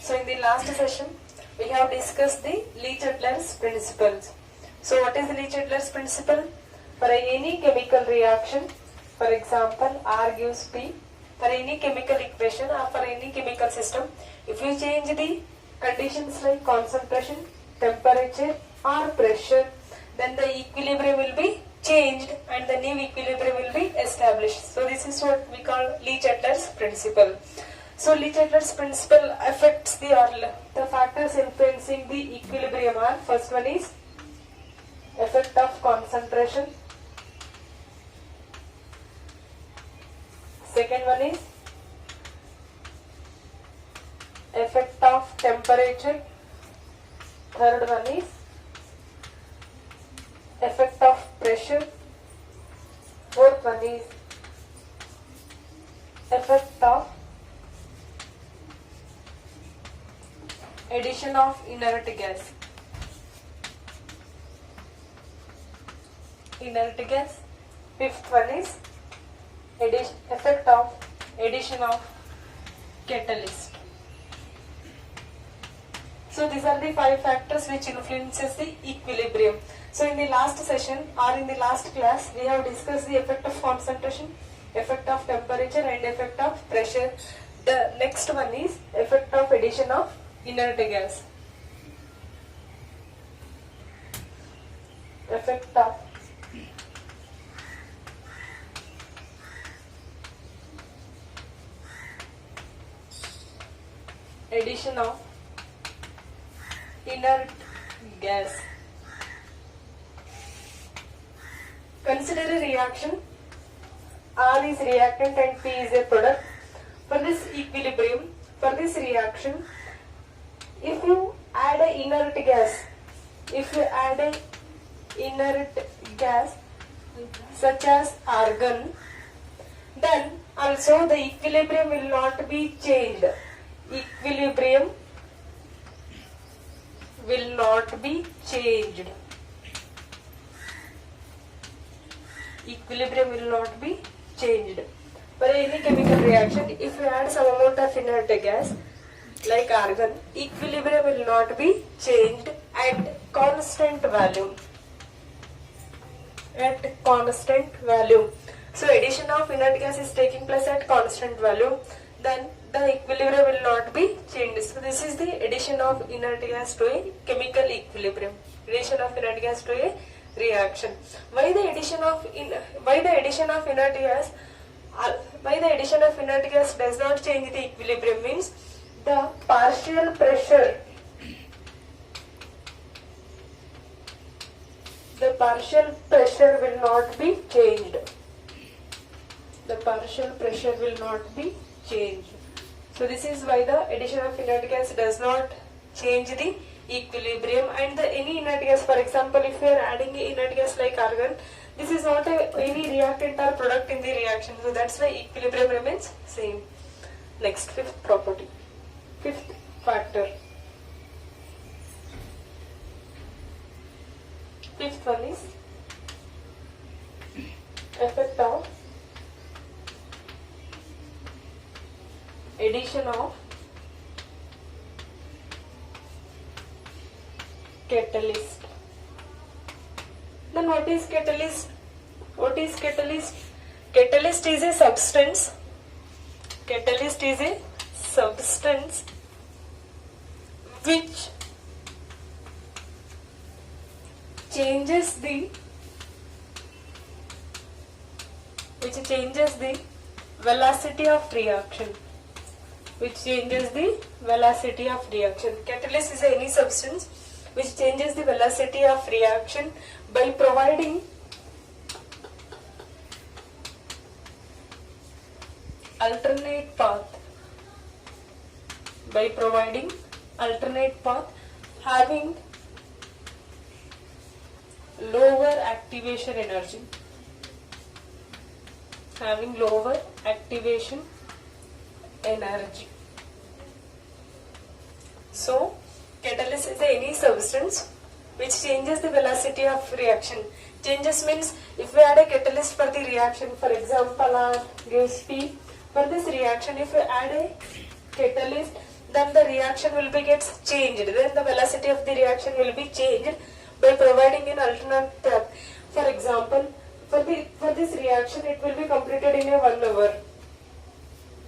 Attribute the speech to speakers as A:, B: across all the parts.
A: So in the last session, we have discussed the Le-Chatler's principles. So what is the Le-Chatler's principle? For any chemical reaction, for example, R gives P, for any chemical equation or for any chemical system, if you change the conditions like concentration, temperature or pressure, then the equilibrium will be changed and the new equilibrium will be established. So this is what we call Le-Chatler's principle. So Le-Chatler's principle affects the factors influencing the equilibrium are, first one is effect of concentration, second one is effect of temperature, third one is effect of pressure, fourth one is effect of addition of inert gas. Fifth one is effect of addition of catalyst. So these are the 5 factors which influences the equilibrium. So in the last session or in the last class, we have discussed the effect of concentration, effect of temperature and effect of pressure. The next one is effect of addition of inert gas. Effect of addition of inert gas. Consider a reaction. R is reactant and P is a product. For this equilibrium, for this reaction, if you add a inert gas such as argon, then also the equilibrium will not be changed. Equilibrium will not be changed. Equilibrium will not be changed. For any chemical reaction, if you add some amount of inert gas like argon, equilibrium will not be changed at constant value. So addition of inert gas is taking place at constant value, then the equilibrium will not be changed. So this is the addition of inert gas to a chemical equilibrium. Addition of inert gas to a reaction. Why the addition of inert gas does not change the equilibrium means the partial pressure will not be changed. The partial pressure will not be changed. So this is why the addition of inert gas does not change the equilibrium. And any inert gas, for example, if we are adding a inert gas like argon, this is not any reactant or product in the reaction. So that's why equilibrium remains same. Next, fifth factor. Fifth one is effect of addition of catalyst. Then what is catalyst? Catalyst is a substance. Which changes the velocity of reaction. Catalyst is any substance which changes the velocity of reaction by providing alternate path having lower activation energy. So catalyst is any substance which changes the velocity of reaction. Changes means if we add a catalyst for the reaction, for example R gives P, for this reaction if we add a catalyst, then the reaction will be gets changed. Then the velocity of the reaction will be changed by providing an alternate path. For example, for this reaction, it will be completed in a 1 hour.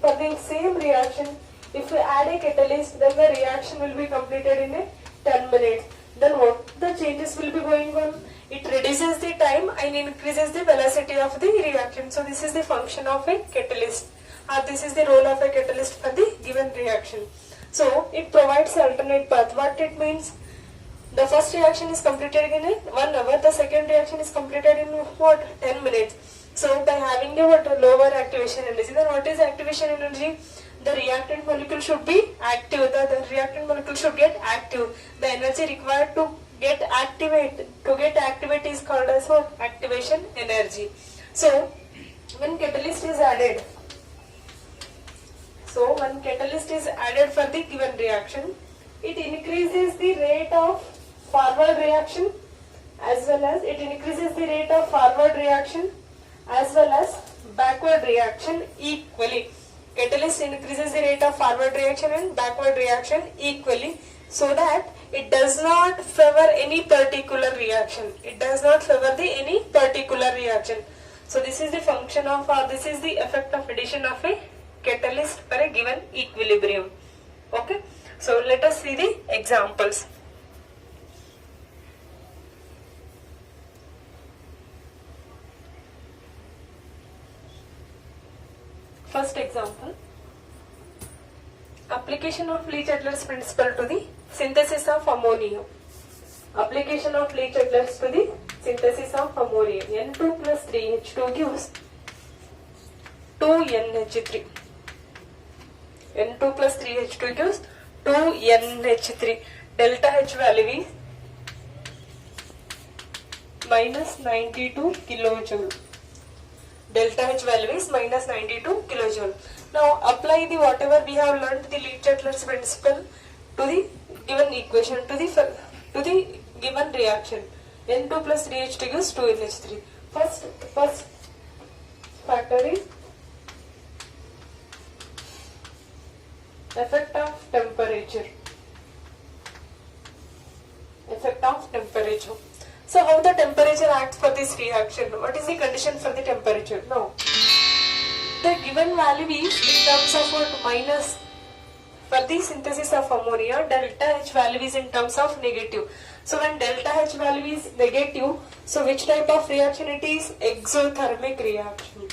A: For the same reaction, if we add a catalyst, then the reaction will be completed in a 10 minutes. Then what the changes will be going on? It reduces the time and increases the velocity of the reaction. So this is the function of a catalyst, or this is the role of a catalyst for the given reaction. So it provides alternate path. What it means? The first reaction is completed in 1 hour. The second reaction is completed in what? 10 minutes. So by having a lower activation energy, then what is activation energy? The reactant molecule should be active. The reactant molecule should get active. The energy required to get activate is called as what? Activation energy. So when catalyst is added, for the given reaction, it increases the rate of forward reaction as well as backward reaction equally. Catalyst increases the rate of forward reaction and backward reaction equally, so that it does not favor any particular reaction. So this is the function of, or this is the effect of addition of a catalyst for a given equilibrium. Okay, so let us see the examples. First example, application of Le-Chatelain's principle to the synthesis of ammonia. Application of Le-Chatelain's to the synthesis of ammonia. N2 plus 3H2 gives 2NH3. N2 plus 3H2 gives 2NH3. Delta H value is minus 92 kilojoule. Delta H value is minus 92 kilojoule. Now apply the whatever we have learned the Le-Chatelain's principle to the given equation, to the given reaction. N2 plus 3H2 gives 2NH3. First factor is effect of temperature. So how the temperature acts for this reaction? What is the condition for the temperature? Now, the given value is in terms of what? Minus. For the synthesis of ammonia, delta H value is in terms of negative. So when delta H value is negative, so which type of reaction it is? Exothermic reaction.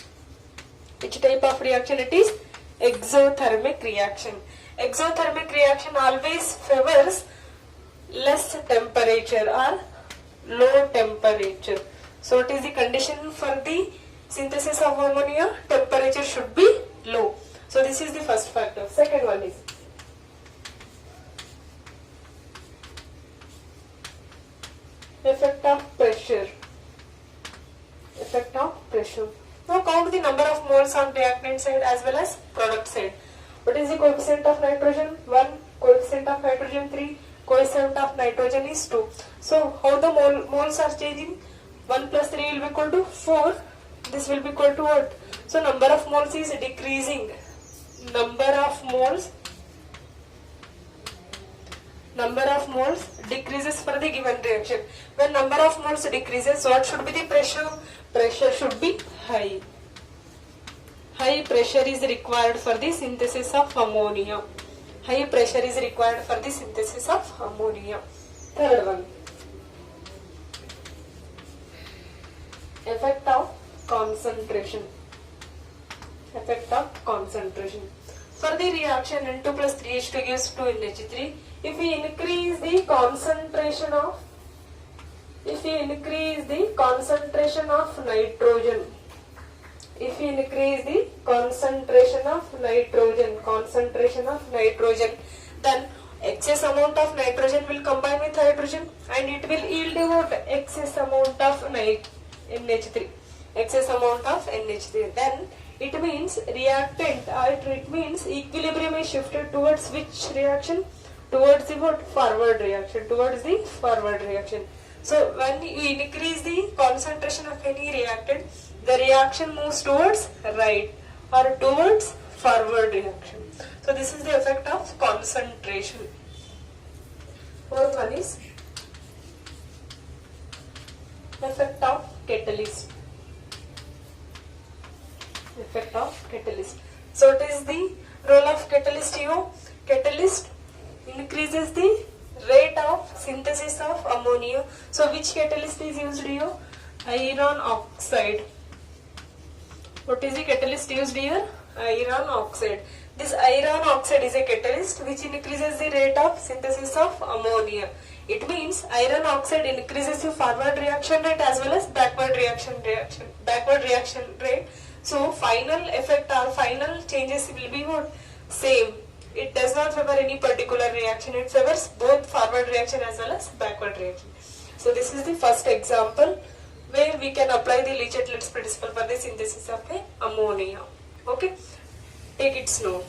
A: Which type of reaction it is? Exothermic reaction. Exothermic reaction always favors less temperature or low temperature. So what is the condition for the synthesis of ammonia? Temperature should be low. So this is the first factor. Second one is effect of pressure. Now count the number of moles on reactant side as well as product side. What is the coefficient of nitrogen? 1. Coefficient of nitrogen 3. Coefficient of nitrogen is 2. So how the moles are changing? 1 plus 3 will be equal to 4. This will be equal to what? So number of moles is decreasing. Number of moles decreases for the given reaction. When number of moles decreases, what should be the pressure? Pressure should be high. High pressure is required for the synthesis of ammonia. Third one, effect of concentration. For the reaction N2 plus 3H2 gives 2NH3. If we increase the concentration of nitrogen, then excess amount of nitrogen will combine with hydrogen and it will yield what? Excess amount of NH3. Then it means reactant, it means equilibrium is shifted towards which reaction? Towards the what? Forward reaction. So when you increase the concentration of any reactant, the reaction moves towards right or towards forward reaction. So this is the effect of concentration. Fourth one is effect of catalyst. Effect of catalyst. So it is the role of catalyst. Catalyst increases the rate of synthesis of ammonia. So which catalyst is used here? Iron oxide. What is the catalyst used here? Iron oxide. This iron oxide is a catalyst which increases the rate of synthesis of ammonia. It means iron oxide increases the forward reaction rate as well as backward reaction rate. So final effect or final changes will be what? Same. It does not favor any particular reaction. It favors both forward reaction as well as backward reaction. So this is the first example where we can apply the Le-Chatelet's principle for the synthesis of ammonia. Okay, take its note.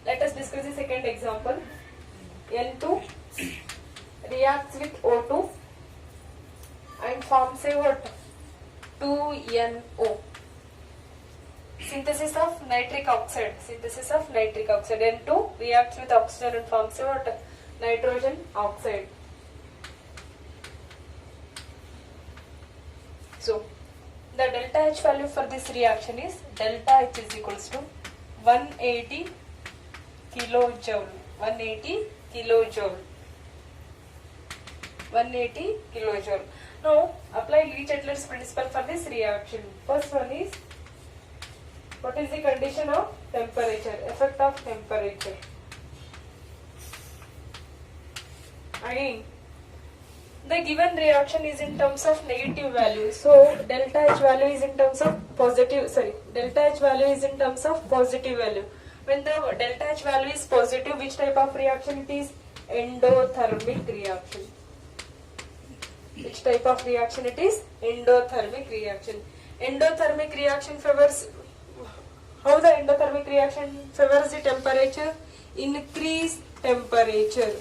A: Let us discuss the second example. N2 reacts with O2 and forms a what? 2NO. Synthesis of nitric oxide. Synthesis of nitric oxide. N2 reacts with oxygen and forms a what? Nitrogen oxide. So the delta H value for this reaction is delta H is equals to 180 kilojoule. 180 kilojoule. 180 kilojoule. Now apply Le-Chatelet's principle for this reaction. First one is, what is the condition of temperature? Effect of temperature. Again, the given reaction is in terms of negative value. So delta H value is in terms of positive. Delta H value is in terms of positive value. When the delta H value is positive, which type of reaction it is? Endothermic reaction. Which type of reaction it is? Endothermic reaction. Endothermic reaction favors. How the endothermic reaction favors the temperature? Increased temperature.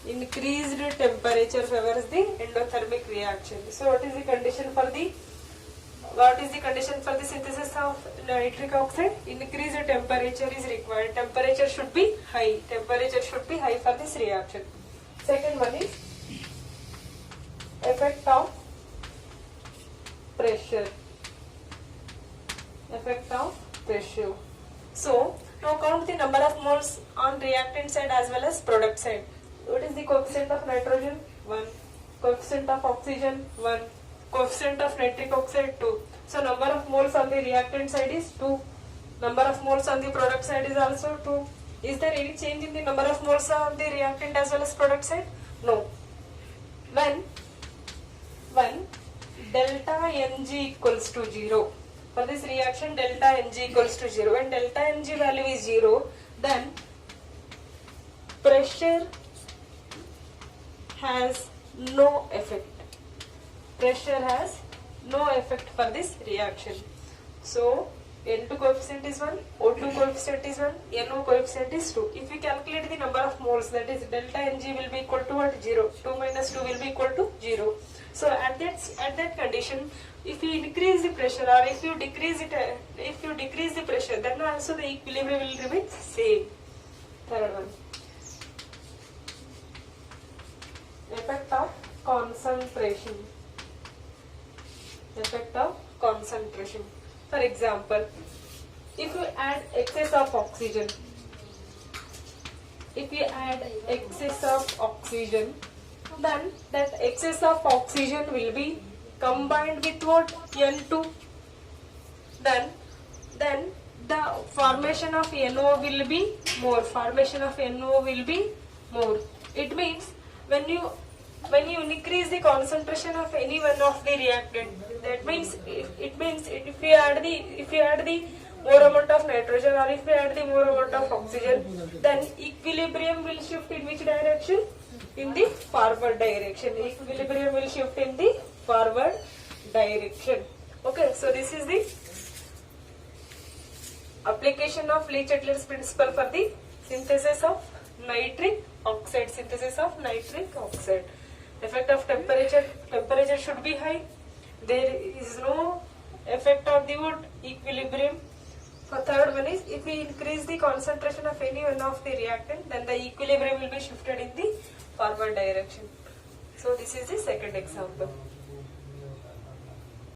A: Increased temperature favors the endothermic reaction. So what is the condition for the synthesis of nitric oxide? Increased temperature is required. Temperature should be high. Temperature should be high for this reaction. Second one is effect of pressure. Effect of pressure. So now count the number of moles on reactant side as well as product side. What is the coefficient of nitrogen? 1. Coefficient of oxygen? 1. Coefficient of nitric oxide? 2. So number of moles on the reactant side is 2. Number of moles on the product side is also 2. Is there any change in the number of moles on the reactant as well as product side? No. When delta Ng equals to 0. For this reaction, delta Ng equals to 0. When delta Ng value is 0, then pressure has no effect. Pressure has no effect for this reaction. So N2 coefficient is 1, O2 coefficient is 1, NO coefficient is 2. If we calculate the number of moles, that is delta Ng will be equal to what? 0. 2 minus 2 will be equal to 0. So at that condition, if you increase the pressure or if you decrease the pressure, then also the equilibrium will remain same. Third one. Effect of concentration. Effect of concentration. For example, if you add excess of oxygen, then that excess of oxygen will be combined with what? N2. Then the formation of NO will be more. It means when you increase the concentration of any one of the reactant, that means if you add the more amount of nitrogen or if you add the more amount of oxygen, then equilibrium will shift in which direction? In the forward direction. Equilibrium will shift in the forward direction. Okay, so this is the application of Le-Chatelet's principle for the synthesis of nitric oxide. Effect of temperature should be high. there is no effect on the what equilibrium. For third one is, if we increase the concentration of any one of the reactant, then the equilibrium will be shifted in the forward direction. So this is the second example.